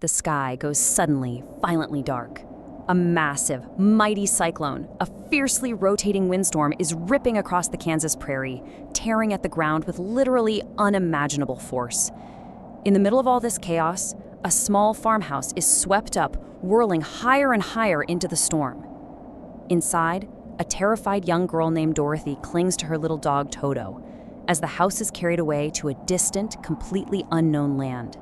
the sky goes suddenly, violently dark. A massive, mighty cyclone, a fiercely rotating windstorm, is ripping across the Kansas prairie, tearing at the ground with literally unimaginable force. In the middle of all this chaos, a small farmhouse is swept up, whirling higher and higher into the storm. Inside, a terrified young girl named Dorothy clings to her little dog Toto, as the house is carried away to a distant, completely unknown land.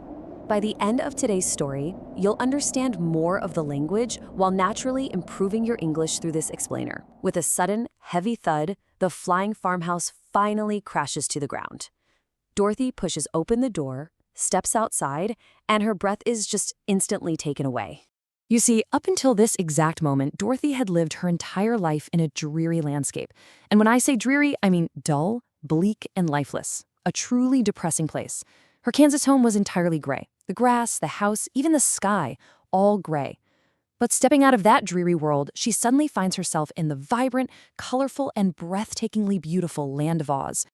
By the end of today's story, you'll understand more of the language while naturally improving your English through this explainer. With a sudden, heavy thud, the flying farmhouse finally crashes to the ground. Dorothy pushes open the door, steps outside, and her breath is just instantly taken away. You see, up until this exact moment, Dorothy had lived her entire life in a dreary landscape. And when I say dreary, I mean dull, bleak, and lifeless. A truly depressing place. Her Kansas home was entirely gray. The grass, the house, even the sky, all gray. But stepping out of that dreary world, she suddenly finds herself in the vibrant, colorful, and breathtakingly beautiful land of Oz.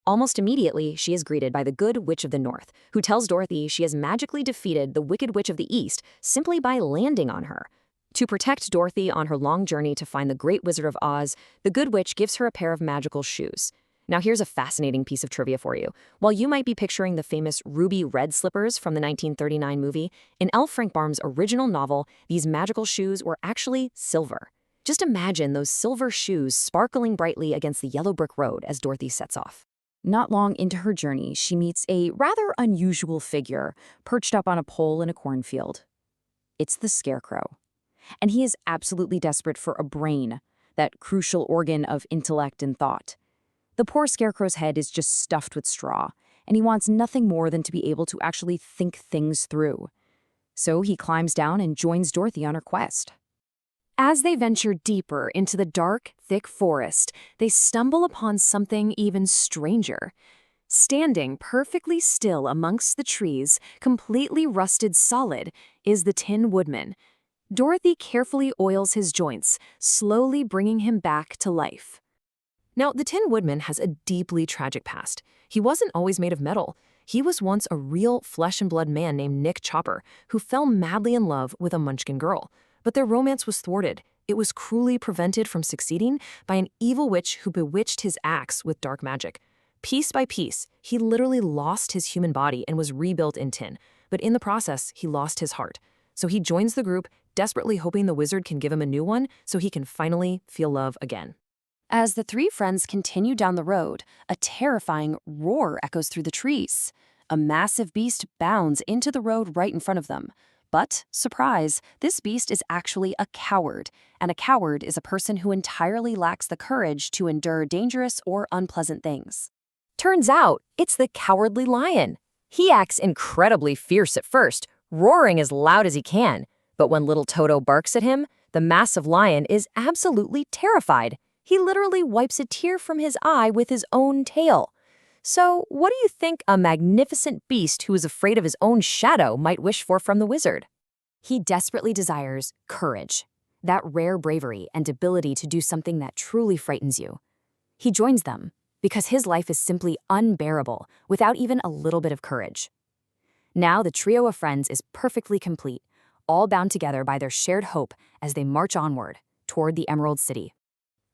Almost immediately, she is greeted by the Good Witch of the North, who tells Dorothy she has magically defeated the Wicked Witch of the East simply by landing on her. To protect Dorothy on her long journey to find the Great Wizard of Oz, the Good Witch gives her a pair of magical shoes. Now here's a fascinating piece of trivia for you. While you might be picturing the famous ruby red slippers from the 1939 movie, in L. Frank Baum's original novel, these magical shoes were actually silver. Just imagine those silver shoes sparkling brightly against the yellow brick road as Dorothy sets off. Not long into her journey, she meets a rather unusual figure perched up on a pole in a cornfield. It's the Scarecrow. And he is absolutely desperate for a brain, that crucial organ of intellect and thought. The poor Scarecrow's head is just stuffed with straw, and he wants nothing more than to be able to actually think things through. So he climbs down and joins Dorothy on her quest. As they venture deeper into the dark, thick forest, they stumble upon something even stranger. Standing perfectly still amongst the trees, completely rusted solid, is the Tin Woodman. Dorothy carefully oils his joints, slowly bringing him back to life. Now, the Tin Woodman has a deeply tragic past. He wasn't always made of metal. He was once a real flesh-and-blood man named Nick Chopper, who fell madly in love with a Munchkin girl. But their romance was thwarted. It was cruelly prevented from succeeding by an evil witch who bewitched his axe with dark magic. Piece by piece, he literally lost his human body and was rebuilt in tin. But in the process, he lost his heart. So he joins the group, desperately hoping the wizard can give him a new one so he can finally feel love again. As the three friends continue down the road, a terrifying roar echoes through the trees. A massive beast bounds into the road right in front of them. But, surprise, this beast is actually a coward, and a coward is a person who entirely lacks the courage to endure dangerous or unpleasant things. Turns out, it's the Cowardly Lion. He acts incredibly fierce at first, roaring as loud as he can. But when little Toto barks at him, the massive lion is absolutely terrified. He literally wipes a tear from his eye with his own tail. So, what do you think a magnificent beast who is afraid of his own shadow might wish for from the wizard? He desperately desires courage, that rare bravery and ability to do something that truly frightens you. He joins them because his life is simply unbearable without even a little bit of courage. Now the trio of friends is perfectly complete, all bound together by their shared hope as they march onward toward the Emerald City.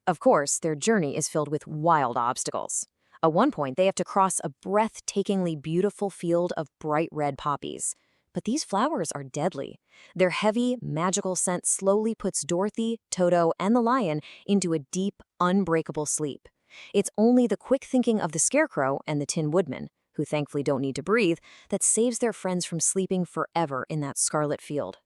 Of course, their journey is filled with wild obstacles. At one point, they have to cross a breathtakingly beautiful field of bright red poppies. But these flowers are deadly. Their heavy, magical scent slowly puts Dorothy, Toto, and the lion into a deep, unbreakable sleep. It's only the quick thinking of the Scarecrow and the Tin Woodman, who thankfully don't need to breathe, that saves their friends from sleeping forever in that scarlet field.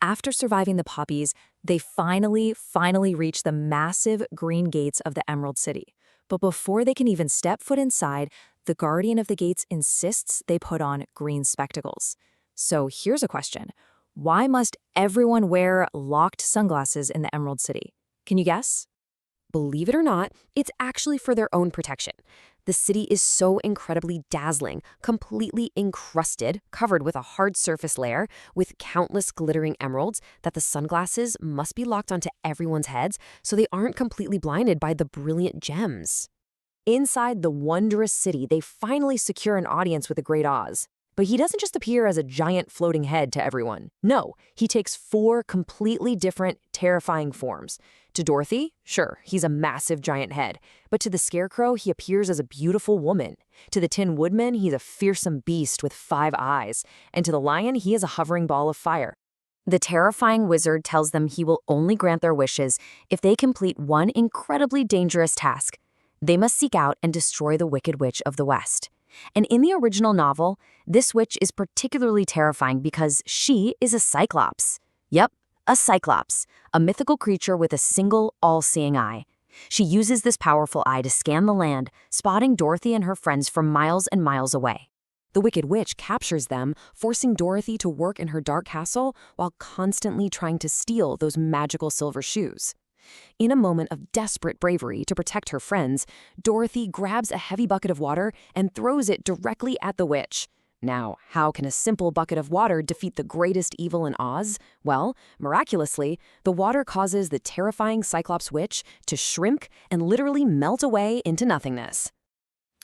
After surviving the poppies, they finally reach the massive green gates of the Emerald City. But before they can even step foot inside, the guardian of the gates insists they put on green spectacles. So here's a question. Why must everyone wear locked sunglasses in the Emerald City? Can you guess? Believe it or not, it's actually for their own protection. The city is so incredibly dazzling, completely encrusted, covered with a hard surface layer, with countless glittering emeralds, that the sunglasses must be locked onto everyone's heads so they aren't completely blinded by the brilliant gems. Inside the wondrous city, they finally secure an audience with the Great Oz. But he doesn't just appear as a giant floating head to everyone. No, he takes 4 completely different, terrifying forms. To Dorothy, sure, he's a massive giant head. But to the Scarecrow, he appears as a beautiful woman. To the Tin Woodman, he's a fearsome beast with 5 eyes. And to the Lion, he is a hovering ball of fire. The terrifying wizard tells them he will only grant their wishes if they complete one incredibly dangerous task. They must seek out and destroy the Wicked Witch of the West. And in the original novel, this witch is particularly terrifying because she is a Cyclops. Yep, a Cyclops, a mythical creature with a single, all-seeing eye. She uses this powerful eye to scan the land, spotting Dorothy and her friends from miles and miles away. The Wicked Witch captures them, forcing Dorothy to work in her dark castle while constantly trying to steal those magical silver shoes. In a moment of desperate bravery to protect her friends, Dorothy grabs a heavy bucket of water and throws it directly at the witch. Now, how can a simple bucket of water defeat the greatest evil in Oz? Well, miraculously, the water causes the terrifying Cyclops witch to shrink and literally melt away into nothingness.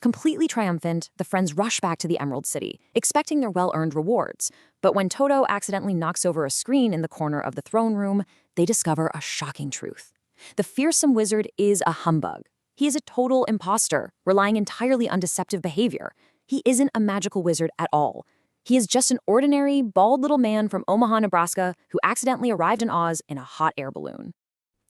Completely triumphant, the friends rush back to the Emerald City, expecting their well-earned rewards. But when Toto accidentally knocks over a screen in the corner of the throne room, they discover a shocking truth. The fearsome wizard is a humbug. He is a total imposter, relying entirely on deceptive behavior. He isn't a magical wizard at all. He is just an ordinary, bald little man from Omaha, Nebraska, who accidentally arrived in Oz in a hot air balloon.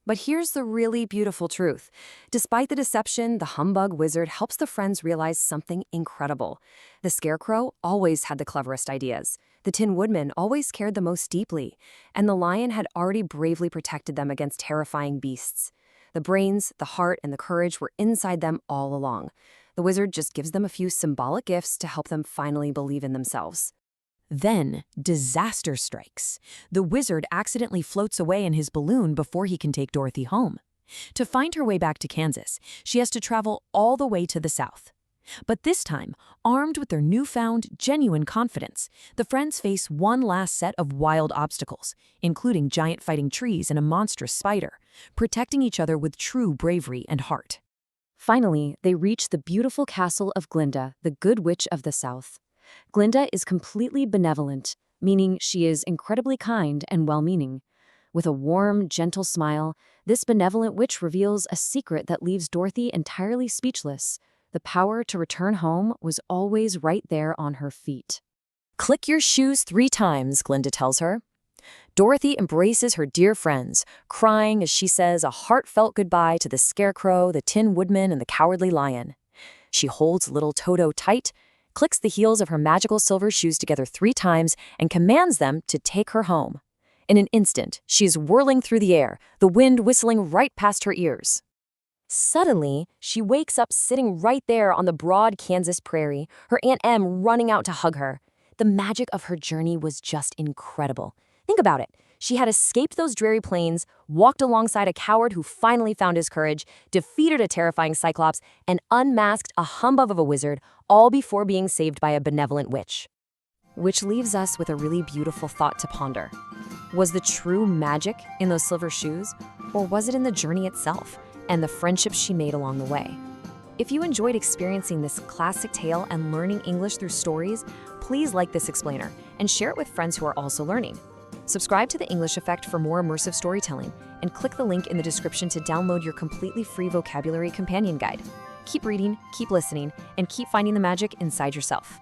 But here's the really beautiful truth. Despite the deception, the humbug wizard helps the friends realize something incredible. The Scarecrow always had the cleverest ideas. The Tin Woodman always cared the most deeply. And the Lion had already bravely protected them against terrifying beasts. The brains, the heart, and the courage were inside them all along. The wizard just gives them a few symbolic gifts to help them finally believe in themselves. Then, disaster strikes. The wizard accidentally floats away in his balloon before he can take Dorothy home. To find her way back to Kansas, she has to travel all the way to the south. But this time, armed with their newfound, genuine confidence, the friends face one last set of wild obstacles, including giant fighting trees and a monstrous spider, protecting each other with true bravery and heart. Finally, they reach the beautiful castle of Glinda, the Good Witch of the South. Glinda is completely benevolent, meaning she is incredibly kind and well-meaning. With a warm, gentle smile, this benevolent witch reveals a secret that leaves Dorothy entirely speechless. The power to return home was always right there on her feet. "Click your shoes 3 times, Glinda tells her. Dorothy embraces her dear friends, crying as she says a heartfelt goodbye to the Scarecrow, the Tin Woodman, and the Cowardly Lion. She holds little Toto tight, clicks the heels of her magical silver shoes together 3 times, and commands them to take her home. In an instant, she is whirling through the air, the wind whistling right past her ears. Suddenly, she wakes up sitting right there on the broad Kansas prairie, her Aunt Em running out to hug her. The magic of her journey was just incredible. Think about it. She had escaped those dreary plains, walked alongside a coward who finally found his courage, defeated a terrifying Cyclops, and unmasked a humbug of a wizard, all before being saved by a benevolent witch. Which leaves us with a really beautiful thought to ponder. Was the true magic in those silver shoes, or was it in the journey itself and the friendships she made along the way? If you enjoyed experiencing this classic tale and learning English through stories, please like this explainer and share it with friends who are also learning. Subscribe to The English Effect for more immersive storytelling, and click the link in the description to download your completely free vocabulary companion guide. Keep reading, keep listening, and keep finding the magic inside yourself.